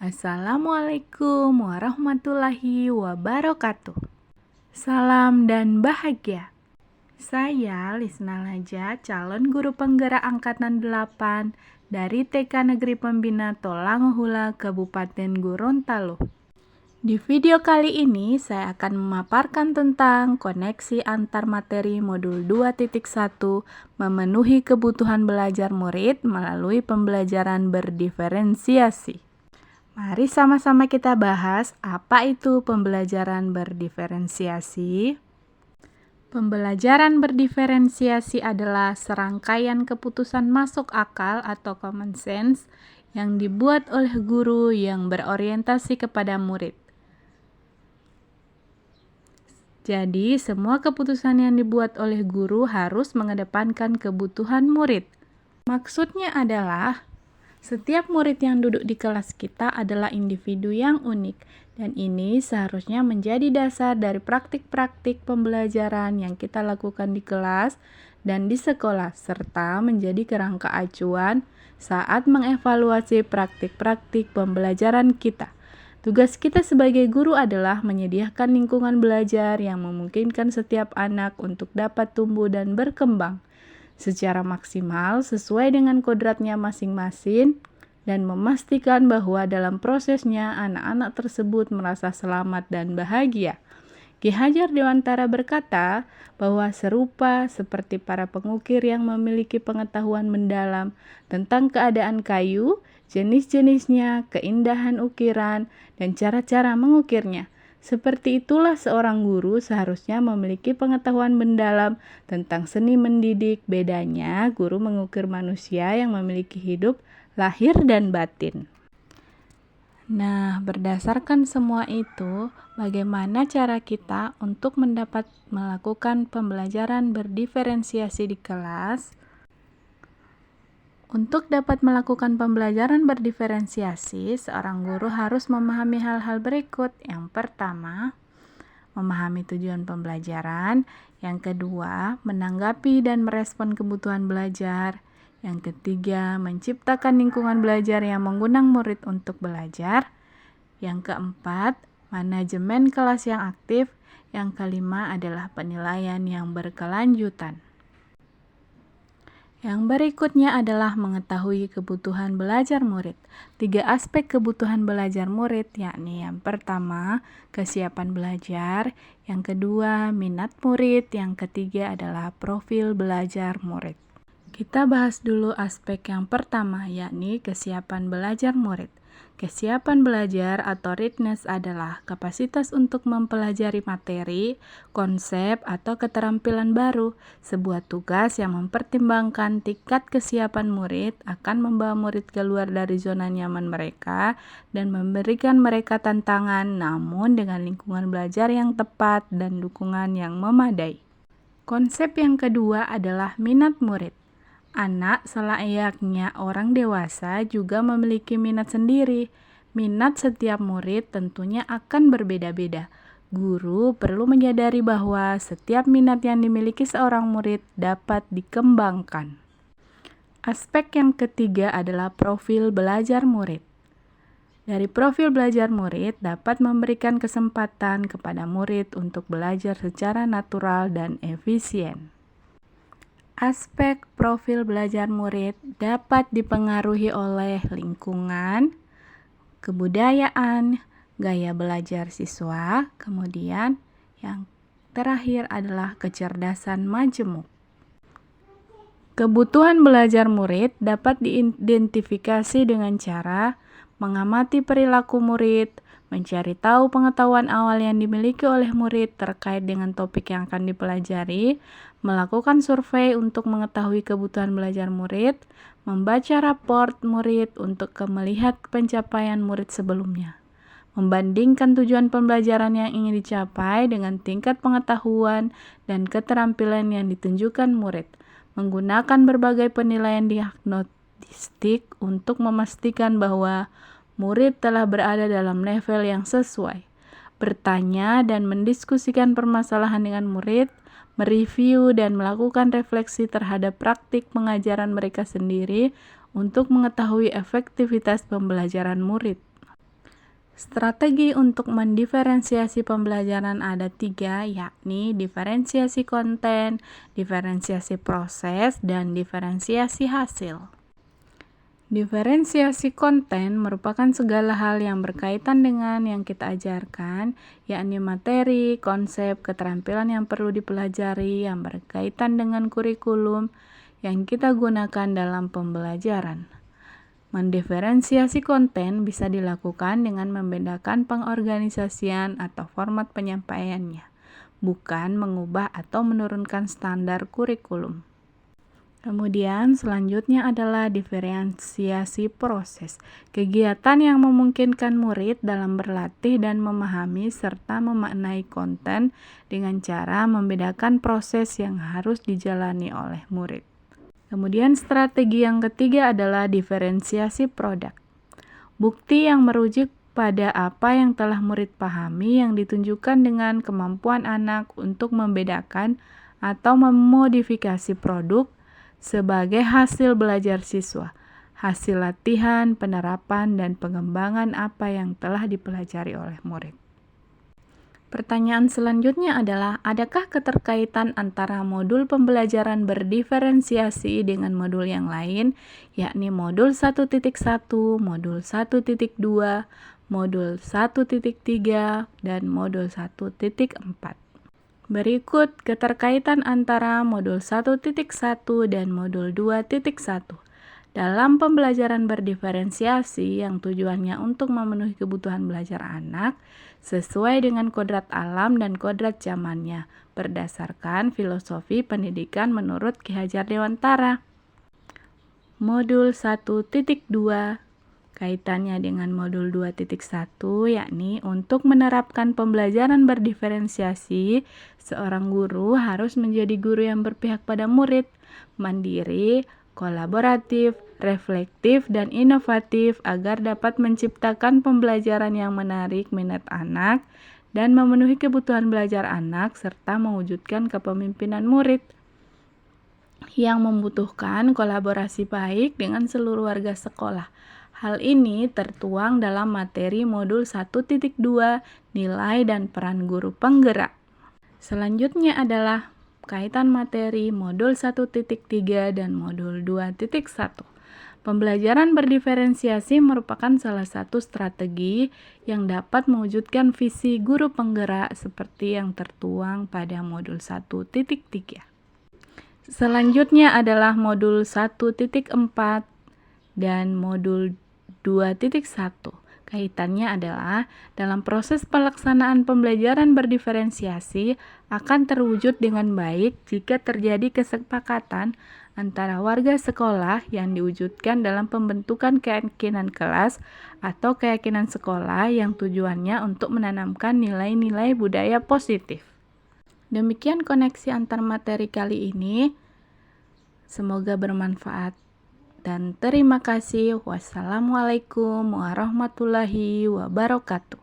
Assalamualaikum warahmatullahi wabarakatuh. Salam dan bahagia. Saya Lisna Laja, calon guru penggerak angkatan 8 dari TK Negeri Pembina Tolangohula, Kabupaten Gorontalo. Di video kali ini saya akan memaparkan tentang koneksi antar materi modul 2.1 memenuhi kebutuhan belajar murid melalui pembelajaran berdiferensiasi. Mari sama-sama kita bahas apa itu pembelajaran berdiferensiasi. Pembelajaran berdiferensiasi adalah serangkaian keputusan masuk akal atau common sense yang dibuat oleh guru yang berorientasi kepada murid. Jadi, semua keputusan yang dibuat oleh guru harus mengedepankan kebutuhan murid. Maksudnya adalah setiap murid yang duduk di kelas kita adalah individu yang unik, dan ini seharusnya menjadi dasar dari praktik-praktik pembelajaran yang kita lakukan di kelas dan di sekolah, serta menjadi kerangka acuan saat mengevaluasi praktik-praktik pembelajaran kita. Tugas kita sebagai guru adalah menyediakan lingkungan belajar yang memungkinkan setiap anak untuk dapat tumbuh dan berkembang secara maksimal sesuai dengan kodratnya masing-masing dan memastikan bahwa dalam prosesnya anak-anak tersebut merasa selamat dan bahagia. Ki Hajar Dewantara berkata bahwa serupa seperti para pengukir yang memiliki pengetahuan mendalam tentang keadaan kayu, jenis-jenisnya, keindahan ukiran, dan cara-cara mengukirnya. Seperti itulah seorang guru seharusnya memiliki pengetahuan mendalam tentang seni mendidik. Bedanya, guru mengukir manusia yang memiliki hidup, lahir, dan batin. Nah, berdasarkan semua itu, bagaimana cara kita untuk melakukan pembelajaran berdiferensiasi di kelas? Untuk dapat melakukan pembelajaran berdiferensiasi, seorang guru harus memahami hal-hal berikut. Yang pertama, memahami tujuan pembelajaran. Yang kedua, menanggapi dan merespon kebutuhan belajar. Yang ketiga, menciptakan lingkungan belajar yang mengundang murid untuk belajar. Yang keempat, manajemen kelas yang aktif. Yang kelima adalah penilaian yang berkelanjutan. Yang berikutnya adalah mengetahui kebutuhan belajar murid. 3 aspek kebutuhan belajar murid, yakni yang pertama, kesiapan belajar, yang kedua, minat murid, yang ketiga adalah profil belajar murid. Kita bahas dulu aspek yang pertama, yakni kesiapan belajar murid. Kesiapan belajar atau readiness adalah kapasitas untuk mempelajari materi, konsep, atau keterampilan baru. Sebuah tugas yang mempertimbangkan tingkat kesiapan murid akan membawa murid keluar dari zona nyaman mereka dan memberikan mereka tantangan, namun dengan lingkungan belajar yang tepat dan dukungan yang memadai. Konsep yang kedua adalah minat murid. Anak selayaknya orang dewasa juga memiliki minat sendiri. Minat setiap murid tentunya akan berbeda-beda. Guru perlu menyadari bahwa setiap minat yang dimiliki seorang murid dapat dikembangkan. Aspek yang ketiga adalah profil belajar murid. Dari profil belajar murid dapat memberikan kesempatan kepada murid untuk belajar secara natural dan efisien. Aspek profil belajar murid dapat dipengaruhi oleh lingkungan, kebudayaan, gaya belajar siswa, kemudian yang terakhir adalah kecerdasan majemuk. Kebutuhan belajar murid dapat diidentifikasi dengan cara mengamati perilaku murid, mencari tahu pengetahuan awal yang dimiliki oleh murid terkait dengan topik yang akan dipelajari, melakukan survei untuk mengetahui kebutuhan belajar murid, membaca raport murid untuk melihat pencapaian murid sebelumnya, membandingkan tujuan pembelajaran yang ingin dicapai dengan tingkat pengetahuan dan keterampilan yang ditunjukkan murid, menggunakan berbagai penilaian diagnostik untuk memastikan bahwa murid telah berada dalam level yang sesuai, bertanya dan mendiskusikan permasalahan dengan murid, mereview dan melakukan refleksi terhadap praktik pengajaran mereka sendiri untuk mengetahui efektivitas pembelajaran murid. Strategi untuk mendiferensiasi pembelajaran ada 3, yakni diferensiasi konten, diferensiasi proses, dan diferensiasi hasil. Diferensiasi konten merupakan segala hal yang berkaitan dengan yang kita ajarkan, yakni materi, konsep, keterampilan yang perlu dipelajari yang berkaitan dengan kurikulum yang kita gunakan dalam pembelajaran. Mendiferensiasi konten bisa dilakukan dengan membedakan pengorganisasian atau format penyampaiannya, bukan mengubah atau menurunkan standar kurikulum. Kemudian selanjutnya adalah diferensiasi proses, kegiatan yang memungkinkan murid dalam berlatih dan memahami serta memaknai konten dengan cara membedakan proses yang harus dijalani oleh murid. Kemudian strategi yang ketiga adalah diferensiasi produk. Bukti yang merujuk pada apa yang telah murid pahami yang ditunjukkan dengan kemampuan anak untuk membedakan atau memodifikasi produk sebagai hasil belajar siswa, hasil latihan, penerapan, dan pengembangan apa yang telah dipelajari oleh murid. Pertanyaan selanjutnya adalah, adakah keterkaitan antara modul pembelajaran berdiferensiasi dengan modul yang lain, yakni modul 1.1, modul 1.2, modul 1.3, dan modul 1.4. Berikut keterkaitan antara modul 1.1 dan modul 2.1. Dalam pembelajaran berdiferensiasi yang tujuannya untuk memenuhi kebutuhan belajar anak sesuai dengan kodrat alam dan kodrat zamannya berdasarkan filosofi pendidikan menurut Ki Hajar Dewantara. Modul 1.2 kaitannya dengan modul 2.1 yakni untuk menerapkan pembelajaran berdiferensiasi, seorang guru harus menjadi guru yang berpihak pada murid, mandiri, kolaboratif, reflektif, dan inovatif agar dapat menciptakan pembelajaran yang menarik minat anak dan memenuhi kebutuhan belajar anak serta mewujudkan kepemimpinan murid yang membutuhkan kolaborasi baik dengan seluruh warga sekolah. Hal ini tertuang dalam materi modul 1.2 nilai dan peran guru penggerak. Selanjutnya adalah kaitan materi modul 1.3 dan modul 2.1. Pembelajaran berdiferensiasi merupakan salah satu strategi yang dapat mewujudkan visi guru penggerak seperti yang tertuang pada modul 1.3. Selanjutnya adalah modul 1.4 dan modul 2.1. Kaitannya adalah dalam proses pelaksanaan pembelajaran berdiferensiasi akan terwujud dengan baik jika terjadi kesepakatan antara warga sekolah yang diwujudkan dalam pembentukan keyakinan kelas atau keyakinan sekolah yang tujuannya untuk menanamkan nilai-nilai budaya positif. Demikian koneksi antar materi kali ini. Semoga bermanfaat. Dan terima kasih. Wassalamualaikum warahmatullahi wabarakatuh.